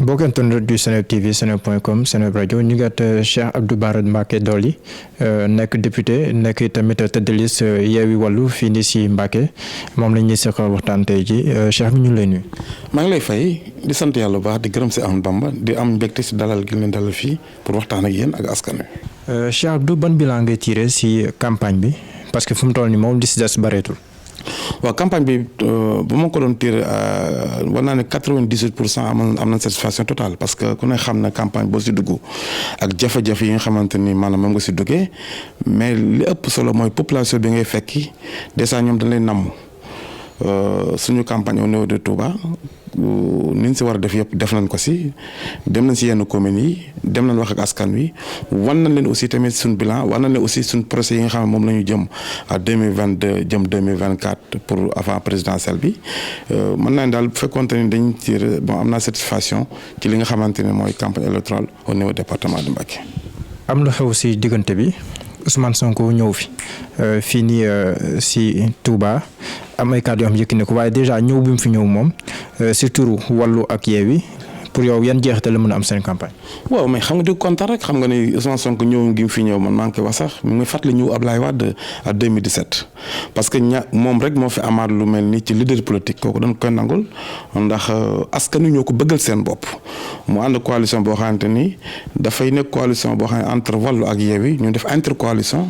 mbokk internet du Seneweb TV seneweb.com Seneweb rajo ñu ngi at Cheikh Abdou Bara Mbacké Dolly nekk député nekk tamit tête de liste Yewwi Wallu fii nii si Mbacké moom la ñuy seq waxtaan tey ji Cheikh bi ñu lay nuyu. maa ngi lay fay di sant yàlla bu baax di gërëm si Ahmadou Bamba di am mbégte si dalal gi leen dalal fii pour waxtaan ak yéen ak askan wi. Cheikh Abdou ban bilan ngay tiré si campagne bi parce que fu mu toll nii moom li si des bareetul. waaw campagne bi bu ma ko doon tiré war naa ne 98% am na satisfaction totale parce que ku ne xam na campagne boo si dugg ak jafe-jafe yi nga xamante ni maanaam moom nga si duggee mais li ëpp solo mooy population bi ngay fekki déjà ñoom dañ lay namm suñu campagne au niveau de Touba ni ñu si war a def yëpp def nañ ko si dem nañ si yenn communes yi dem nañ wax ak askan wi wan nañ leen aussi tamit suñ bilan wan nañ leen aussi suñ procès yi nga xam ne moom la ñu jëm à 2022 jëm 2024 pour avant présidentielle bi mën naa ne daal bu fekkoon ni dañ ci bon am naa satisfaction ci li nga xamante ne mooy campagne électorale au niveau département de Mbacké. am lu xew si diggante bi Ousmane Sonko ñëw fi fii nii si Touba am ay kàddu yoo xam yëkki ne ko waaye dèjà ñëw bi mu fi ñëw moom si turu Wallu ak Yewwi pour yow yan jeexital la mën a am seen campagne. waaw mais xam nga di kontaan rek xam nga ni Ousmane Sonko ñëw gi mu fi ñëw man maa ngi koy wax sax mi ngi fàttali ñu Ablaye Wade à 2017 parce que moom rek moo fi amaat lu mel ni ci leader politique kooku dañ koy nangul ndax askan wi ñoo ko bëggal seen bopp mu ànd coalition boo xamante ni dafay nekk coalition boo xam ne entre Wallu ak Yewwi ñu def intercoalition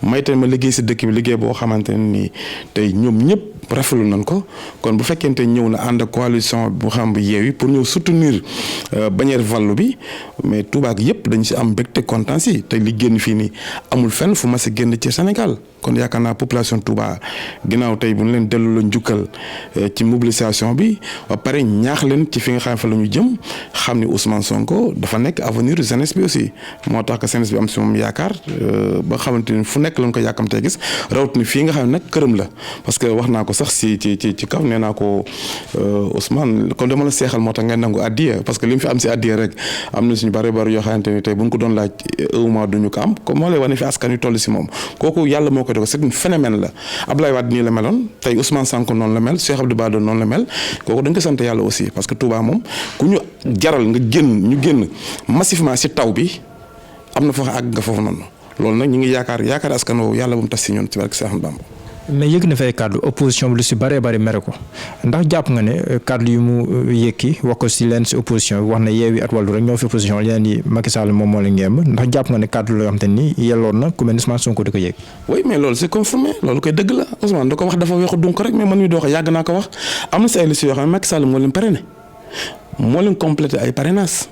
may tamit ma liggéey si dëkk bi liggéey boo xamante ni tey ñoom ñëpp rafetlu nañ ko kon bu fekkente ñëw na ànd coalition bu xam bi Yewwi pour ñëw soutenir bannière Wallu bi mais Touba ak yëpp dañ si am mbégte kontaan si te li génn fii nii amul fenn fu ma si génn ci Sénégal kon yaakaar naa population Touba ginnaaw tey bu ñu leen dellu la njukkal ci mobilisation bi ba pare ñaax leen ci fi nga xam fa la ñu jëm xam ni Ousmane Sonko dafa nekk avenir jeunesse bi aussi moo tax que jeunesse bi am si moom yaakaar ba xamante ni fu nekk lañ ko yàkkamtee gis rawat ni fii nga xam ne nag këram la parce que wax naa ko sax ci kaw nee naa ko Ousmane comme dama la seexal moo tax ngeen nangu addiya parce que li mu fi am si addiya rek am na suñu bari yoo xamante ni tey bu ñu ko doon laaj un mois duñu ko am comme moo lay wane fi askan wi toll si moom kooku yàlla moo koy dogal c'est un phénomène la Ablaye Wade nii la meloon tey Ousmane Sonko noonu la mel Cheikh Abdou Bara noonu la mel kooku dañ ko sant yàlla aussi parce que Touba moom ku ñu jaral nga ñu génn massivement si taw bi am na foo xam àgg nga foofu noonu loolu nag ñu ngi yaakaar askan woowu yàlla bu mu tas si ñun ci barke Cheikh Ahmadou Bamba. mais yëg na fay kàddu opposition bi lu si bëree bëri mere ko ndax jàpp nga ne kàddu yu mu yëkki wax ko si leen si opposition bi wax na Yewwi ak Wallu rek ñoo fi opposition yeneen yi Macky Sall moom moo la ngemb ndax jàpp nga ne kàddu la yoo xam te ni yelloon na ku mel ni Ousmane Sonko di ko yëg. oui mais loolu c'est confirmé loolu koy dëgg la Ousmane da ko wax dafa weexu donc rek mais man mii doo ko yàgg naa ko wax am na si ay liste yoo xam ne Macky Sall moo leen parrainé moo leen complété ay parrainage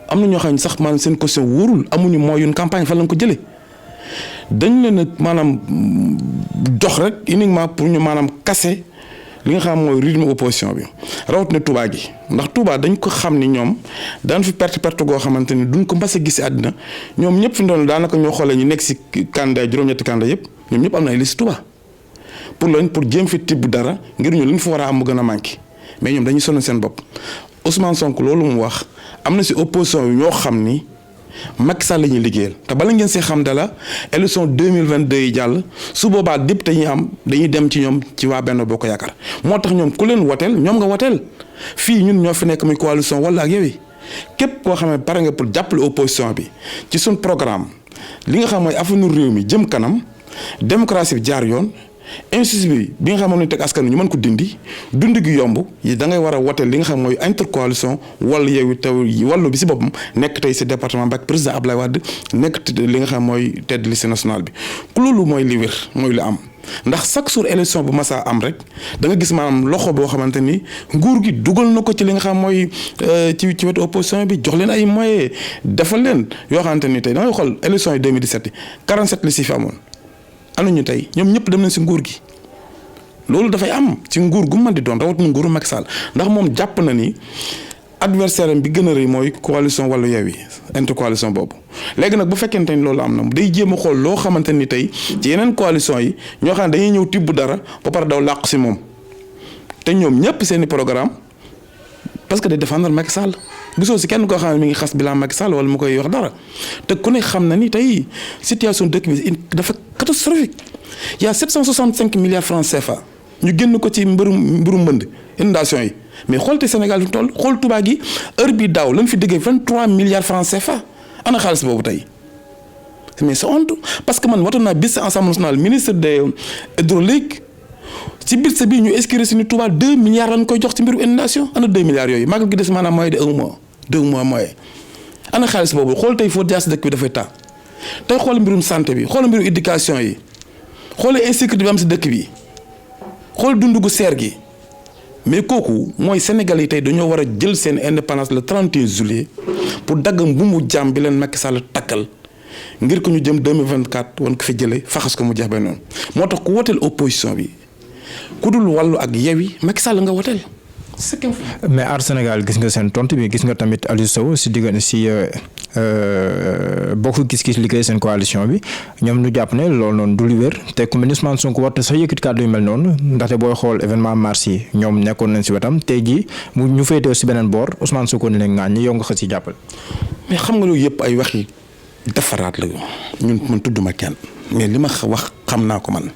am na ñoo xam ne sax maanaam seen caution wóorul amuñu mooyun campagne fan lañ ko jëlee dañ leen a maanaam dox rek uniquement pour ñu maanaam casser li nga xam mooy rythme opposition bi rawatina Touba gi ndax Touba dañ ko xam ni ñoom daan fi perte goo xamante ni duñ ko mbase gis si àddina ñoom ñëpp fi mu doon daanaka ñoo xoolee ñu nekk si candidat juróom-ñetti candidat yëpp ñoom ñëpp am na ay liste Touba pour jéem fi tibb dara ngir ñu li ñu fa war a am mu gën a manqué mais ñoom dañuy sonal seen bopp Ousmane Sonko loolu mu wax am na si opposition yi ñoo xam ni. Macky Sall la ñuy liggéeyal te bala ngeen see xam dala élection 2022 yi jàll su boobaa député ñi am dañuy dem ci ñoom ci waa Benno Bokk Yaakaar moo tax ñoom ku leen woteel ñoom nga woteel fii ñun ñoo fi nekk muy coalition Wallu ak Yewwi képp koo xam ne pare nga pour jàppale opposition bi ci suñ programme li nga xam mooy avenir réew mi jëm kanam démocratie bi jaar yoon injustice bi nga xam moom lañu teg askan wi ñu mën ko dindi dund gi yomb yi da ngay war a woteel li nga xam mooy intercoalition Wallu Yewwi te Wallu bi si boppam nekk tey si département Mbacké président Ablaye Wade nekk li nga xam mooy tête de liste nationale bi ku loolu mooy li wér mooy li am ndax chaque jour élection bu masa am rek da nga gis maanaam loxo boo xamante ni nguur gi dugal na ko ci li nga xam mooy ci wetu opposition bi jox leen ay moyens defal leen yoo xamante ni tey da ngay xool élection yi 2017 47 li si fi amoon am ñu tey ñoom ñëpp dem nañ si nguur gi loolu dafay am ci nguur gu mën di doon rawatina nguuru Macky Sall ndax moom jàpp na ni adversaire am bi gën a rëy mooy coalition Wallu Yewwi intercoalition boobu léegi nag bu fekkente ni loolu am na day jéem a xool loo xamante ni tey ci yeneen coalition yi ñoo xam ne dañuy ñëw tibb dara ba pare daw làqu si moom te ñoom ñëpp seen i programme parce que day défendre Macky Sall gisoo si kenn koo xam ne mi ngi xas bilan Macky Sall wala mu koy wax dara te ku ne xam na ni tey situation dëkk bi dafa catastrophique il y a 765 milliards francs CFA ñu génn ko ci mbirum mbënd inondation yi mais xool te Sénégal fi mu toll xool Touba gi heure bi daaw lañ fi déggee 23 milliards francs CFA ana xaalis boobu tey mais c'est honte parce que man watoon naa bis Assemblée nationale ministre de hydraulique ci bis bi ñu inscrire si ni Touba 2 milliards lañ koy jox ci mbiru inondation ana 2 milliards yooyu màggal gi des maanaam mooy de 1 mois 2 mois mooy ana xaalis boobu xool tey foo jaar si dëkk bi dafay taa tey xool mbirum santé bi xool mbirum éducation yi xool insécurité bi am si dëkk bi xool dundu gu seer gi mais kooku mooy Sénégal yi tey dañoo war a jël seen indépendance le 31 juillet pour dagg mbuumu jàmm bi leen Macky Sall takkal ngir ko ñu jëm 2024 wan ko fi jëlee faxas ko mu jeex ba noonu moo tax ku woteel opposition bi ku dul wàllu ak Yewwi Macky Sall nga woteel. mais Aar Sénégal gis nga seen tontu bi gis nga tamit Aliou Sow si diggante si bokk gis-gis liggéey seen coalition bi ñoom ñu jàpp ne loolu noonu du lu wér te ku mel ni Ousmane Sonko war te sax yëkkati kàddu yu mel noonu ndaxte booy xool événement mars yi ñoom nekkoon nañ si wetam tey jii mu ñu féetee si beneen boor Ousmane Sonko ne leen ŋaañ yow nga xës si jàppale. mais xam nga loolu yëpp ay waxi defaraat la ñun man tudduma kenn mais li ma wax xam naa ko man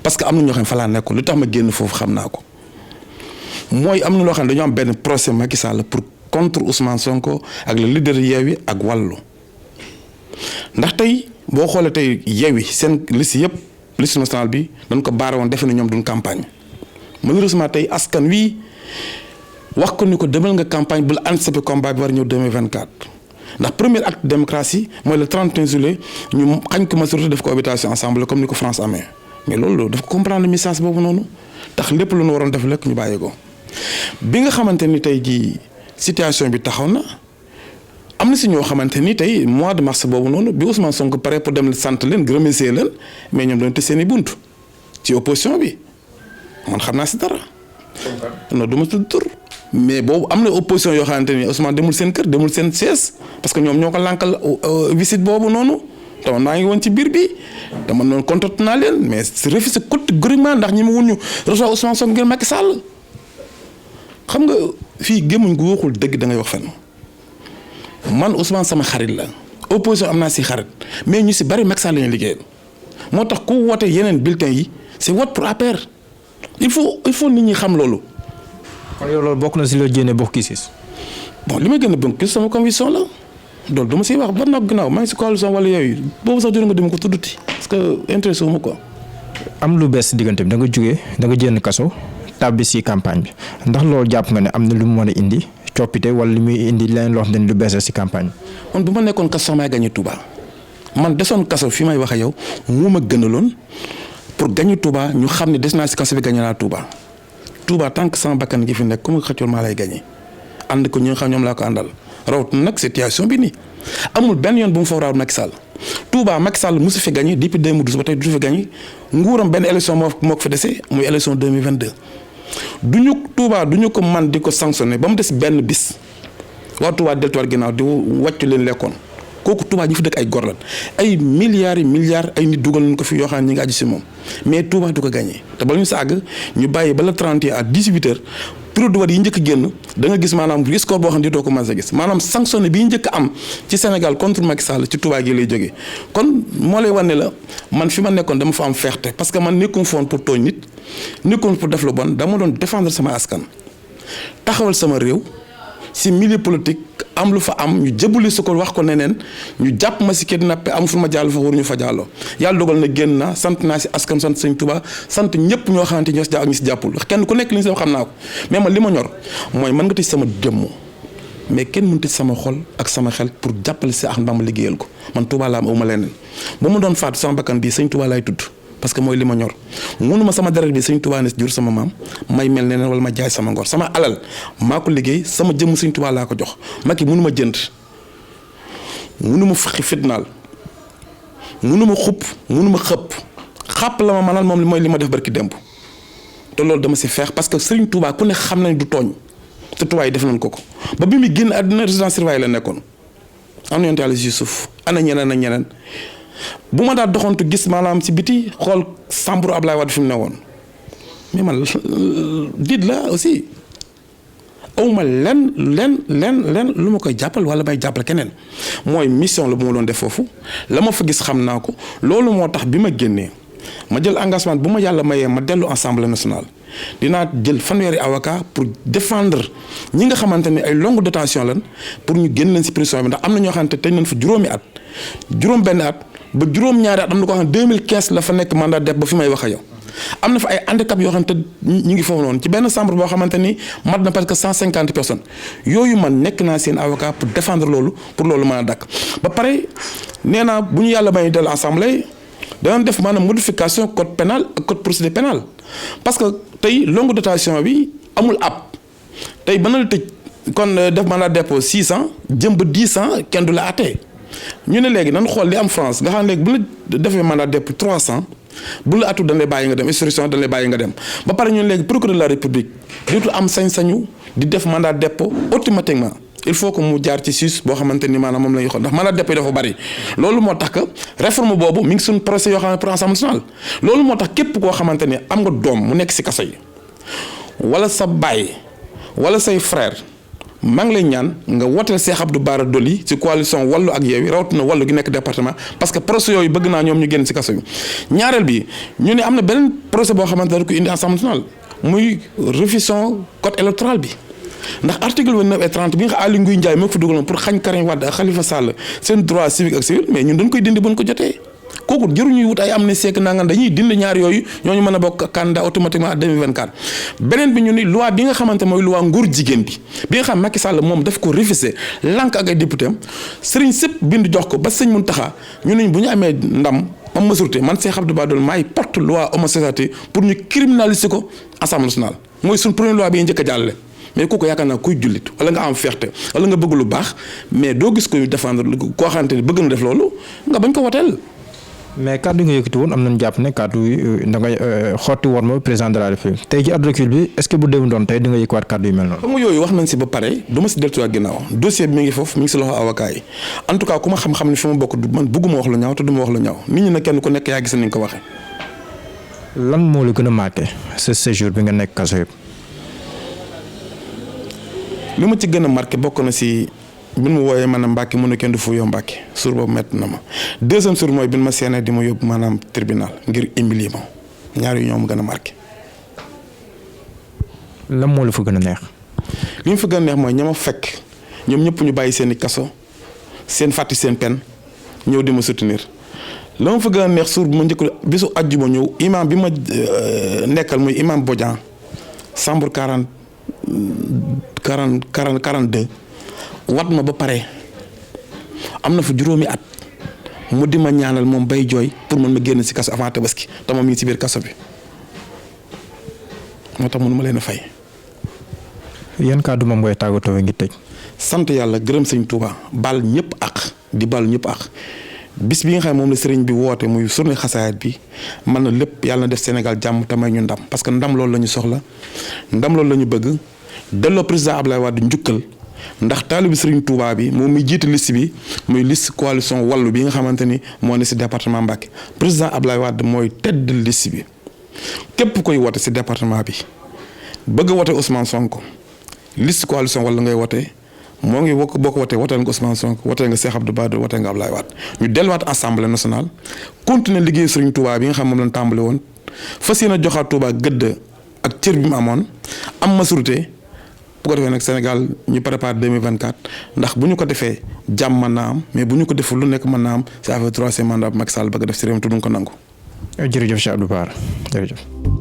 parce que am na ñoo xam ne fa laa nekkoon lu tax ma génn foofu xam naa ko. mooy am na loo xam ne dañoo am benn procès Macky Sall pour contre Ousmane Sonko ak le leader Yewwi ak wàllu ndax tey boo xoolee tey Yewwi seen liste yëpp liste nationale bi dañ ko baare woon defe na ñoom duñ campagne malheureusement tey askan wi wax ko ni ko demal nga campagne bul anticiper combat bi war ñëw 2024 ndax premier acte démocratie mooy le 31 juillet ñu xañ ko majorité def ko habitation ensemble comme ni ko France amee mais loolu daf ko comprendre le message boobu noonu tax lépp lu ñu waroon def lekk ñu bàyyi ko. bi nga xamante ni tey jii situation bi taxaw na am na si ñoo xamante ni tey mois de mars boobu noonu bi Ousmane Sonko pare pour dem sant leen remercier leen mais ñoom dañu tëj seen i bunt ci opposition bi man xam naa si dara. non du ma tudd tur mais boobu am na opposition yoo xamante ni Ousmane demul seen kër demul seen siège parce que ñoom ñoo ko lànkal visite boobu noonu te man maa ngi woon ci biir bi te man noonu contacté naa leen mais si refusé catégoriquement ndax ñi ma wuñu recevoir Ousmane Sonko ngir Macky Sall. xam nga fii gémmuñ gu waxul dëgg da ngay wax fenn man Ousmane sama xarit la opposition am naa si xarit mais ñu si bari Macky Sall la ñuy liggéeyal moo tax ku woote yeneen bulletins yi c'est vote pour APR il faut nit ñi xam loolu. kon yow loolu bokk na si la jéene bokk gis-gis. bon li may gën a bëgg gis sama conviction la loolu dama siy wax ba nag ginnaaw maa ngi si coalition wala yooyu boobu sax jot nga dem ko tudduti parce que intéressé wu ma quoi. am lu bees diggante bi da nga jógee da nga jénn kaso. tàbbi si campagne bi ndax loolu jàpp nga ne am na lu mu mën a indi coppite wala li muy indi leneen loo xam ne lu bees si campagne bi. man bu ma nekkoon kaso sax may gagné Touba man desoon kaso fi may wax ak yow moo ma gënaloon pour gagné Touba ñu xam ne des naa si kaso bi gagné naa Touba. Touba tant que sama bakkan gi fi nekk comme xëccoon maa lay gagné ànd ko ñi nga xam ñoom laa ko àndal rawatina nag situation bi nii amul benn yoon bu mu fa raw Macky Sall Touba Macky Sall mosu fi gagné depuis 2012 ba tey du fi gagné nguuram benn élection moo ko fi dese muy élection 2022. Touba du ñu ko man di ko sanctionné ba mu des benn bis waa Touba deltuwaat ginnaaw di wàccu leen lekkoon kooku Touba ñi fi dëkk ay gor lan ay milliards yi milliards ay nit dugal nañ ko fi yoo xam ne ñi nga aju si moom mais Touba du ko gagné te bala ñu sa àgg ñu bàyyi ba la 31 à 18h bureau de vote yi njëkk génn da nga gis maanaam score boo xam ne doo ko mën a gis maanaam sanctionné bi njëkk am ci Sénégal contre Macky Sall ci Touba gi lay jógee kon moo lay wane la man fi ma nekkoon dama fa am fierté parce que man nekkum foon pour tooñ nit nekkum pour def lu bon dama doon défendre sama askan taxawal sama réew si milieu politique am lu fa am ñu jëbuli su ko wax ko neneen ñu jàpp ma si kidnappé am fu ma jàll fa waruñu fa jàlloo yàlla dogal na génn naa sant naa si askan sant sëñ Touba sant ñëpp ñoo xamante ñoo si jàpp ak ñi si jàppul kenn ku nekk li ñu si xam naa ko mais man li ma ñor mooy mën nga tëj sama jëmm mais kenn mënut tëj sama xol ak sama xel pour jàppale si Ahmadou Bamba liggéeyal ko man Touba laa am aw ma leneen ba mu doon faatu sama bakkan bii sëñ Touba laay tudd parce que mooy li ma ñor mënuma sama deret bi sëñ Touba ne jur sama maam may mel neneen wala ma jaay sama ngor sama alal maa ko liggéey sama jëmm sëñ Touba laa ko jox Macky mënuma jënd mënuma fitnaal mënuma xupp mënuma xàpp la ma manal moom mooy li ma def barki démb te loolu dama si feex parce que sëñ Touba ku ne xam nañ du tooñ te Touba yi def nañ ko ba bi muy génn àddina résidence surveillée la nekkoon am na yonent Yàlla Yuusuf ana ñeneen ak ñeneen bu ma daal doxantu gis maanaam si biti xool samburu Ablaye Wade fi mu ne woon mais man diit la aussi awma len lu ma koy jàppal wala may jàppal keneen mooy mission la bu ma doon def foofu la ma fa gis xam naa ko loolu moo tax bi ma génnee ma jël engagement bu ma yàlla mayee ma dellu Assemblée nationale dinaa jël fanweeri avocat pour défendre ñi nga xamante ni ay longue détention lan pour ñu génn leen si prison bi ndax am na ñoo xamante tey nañ fa juróomi at juróom-benn at ba juróom-ñaari at am na ko xam ne 2015 la fa nekk mandat de dépôt ba fi may wax ak yow. am na fa ay handicap yoo xamante ñu ngi foofu noonu ci benn chambre boo xamante ni mat na presque 150 personnes yooyu man nekk naa seen avocat pour défendre loolu pour loolu mën a dakk ba pare nee naa bu ñu yàlla may dellu assemblée danañ def maanaam modification code pénal ak code procédure pénale parce que tey longue détention bi amul ab tey ba na la tëj kon def mandat de dépôt 6 ans jëm ba 10 ans kenn du la àttee ñu ne léegi nan xool li am France nga xam ne léegi bu la defee mandat de dépôt 300 bu la atu dañ lay bàyyi nga dem instruction dañ lay bàyyi nga dem ba pare ñun léegi procureur de la république dootu am sañ-sañu di def mandat de dépôt automatiquement il faut que mu jaar ci sus boo xamante ni maanaam moom la ñuy xool ndax mandat de dépôt yi dafa bari loolu moo tax que réforme boobu mi ngi suñ procès yoo xam ne pour Assemblée nationale loolu moo tax képp koo xamante ni am nga doom mu nekk si kaso yi wala sa baay wala say frère maa ngi lay ñaan nga woteel Cheikh Abdou Bara Dolly ci coalition Wallu ak Yewwi rawatina Wallu gi nekk département parce que procès yooyu bëgg naa ñoom ñu génn ci kaso bi ñaareel bi ñu ne am na beneen procès boo xamante ne da ko indi Assemblée nationale muy révision code électoral bi ndax article 29 et 30 bi nga xam Aly Ngouille Ndiaye moo ko fa dugaloon pour xañ Karim Wade ak Khalifa Sall seen droit civique ak civil mais ñun dañ koy dindi bu ñu ko jotee kooku jëruñuy wut ay amnistie ak nangam dañuy dindi ñaar yooyu ñooñu mën a bokk candidat automatiquement à 2024 beneen bi ñu ni loi bi nga xamante mooy loi nguur jigéen bi nga xam Macky Sall moom daf ko refusé lànk ak ay député am sëriñ sëpp bind jox ko ba sëñ Mountakha ñu ne bu ñu amee ndam am majorité man Cheikh Abdou Bara Dolly maay porte loi homosexualité pour ñu criminaliser ko Assemblée nationale mooy suñ première loi bi njëkk a jàllale mais kooku yaakaar naa kuy jullit wala nga am fierté wala nga bëgg lu baax mais doo gis ko ñu défendre koo xamante ni bëgg na def loolu nga bañ ko woteel. mais kàddu yi nga yëkkati woon am nañu jàpp ne kàddu yi da ngay xotti woon ma président de la république tey ji ad recul bi est-ce que bu démb doon tey di nga yëkkuwaat kàddu yu mel noonu. xam nga yooyu wax nañ si ba pare du ma si delluwaat ginnaaw dossier bi mi ngi foofu mi ngi si loxo avocat yi en tout cas ku ma xam-xam ne fi ma bokk man bëgguma wax lu ñaaw te du ma wax lu ñaaw nit ñi nag kenn ku nekk yaa gis ni nga ko waxee. lan moo la gën a marqué ce séjour bi nga nekk kaso yëpp. li ma ci gën a marqué bokk na si. bi ma wooyee maanaam Mbàkke mu ne kenn du fu yoo Mbàkke suur boobu métti na ma deuxième suur mooy bi ma seenee di ma yóbbu maanaam tribunal ngir humilier ma ñaar yu ñoo ma gën a marqué. lan moo la fa gën a neex. li mu fa gën a neex mooy ña ma fekk ñoom ñëpp ñu bàyyi seen i kaso seen fàtti seen pen ñëw di ma soutenir la ma fa gën a neex suur bi ma njëkk bisu àjjuma ñëw imam bi ma nekkal muy imam Bodian chambre 42 wat ma ba pare am na fa juróomi at mu di ma ñaanal moom bay jooy pour man ma génn si kaso avant tabaski te moom mi ngi si biir kaso bi moo tax mënu ma leen a fay. yan kàddu moom ngay tàggatoo ngi tëj. sant yàlla gërëm sëñ Touba baal ñëpp ak di baal ñëpp ak bis bi nga xam ne moom la sëriñ bi woote muy journée xasaayid bi man na lépp yàlla na def Sénégal jàmm te may ñu ndam parce que ndam loolu la ñu soxla ndam loolu la ñu bëgg delloo président Abdoulaye Wade njukkal. ndax taalibi Serigne Touba bi moom mi jiite liste bi muy liste coalition Wallu bi nga xamante ni moo ne si département Mbacké président Abdoulaye Wade mooy tedd liste bi képp koy wote si département bi bëgg a wote Ousmane Sonko liste coalition Wallu ngay wote moo ngi boo ko wotee woteel nga Ousmane Sonko woteel nga Cheikh Abdou Bara Dolly woteel nga Abdoulaye Wade ñu delluwaat assemblée nationale continuer liggéey Serigne Touba bi nga xam moom lañ tàmbali woon fas yéene joxaat Touba gëdd ak cër bi mu amoon am majorité. bu ko defee nag Sénégal ñu prépare 2024 ndax bu ñu ko defee jàmm mën naa am mais bu ñu ko deful lu nekk mën naa am c'est affaire troisième mandat bu Macky Sall bëgg a def si réew mi te duñ ko nangu. jërëjëf Cheikh Abdou Bara jërëjëf.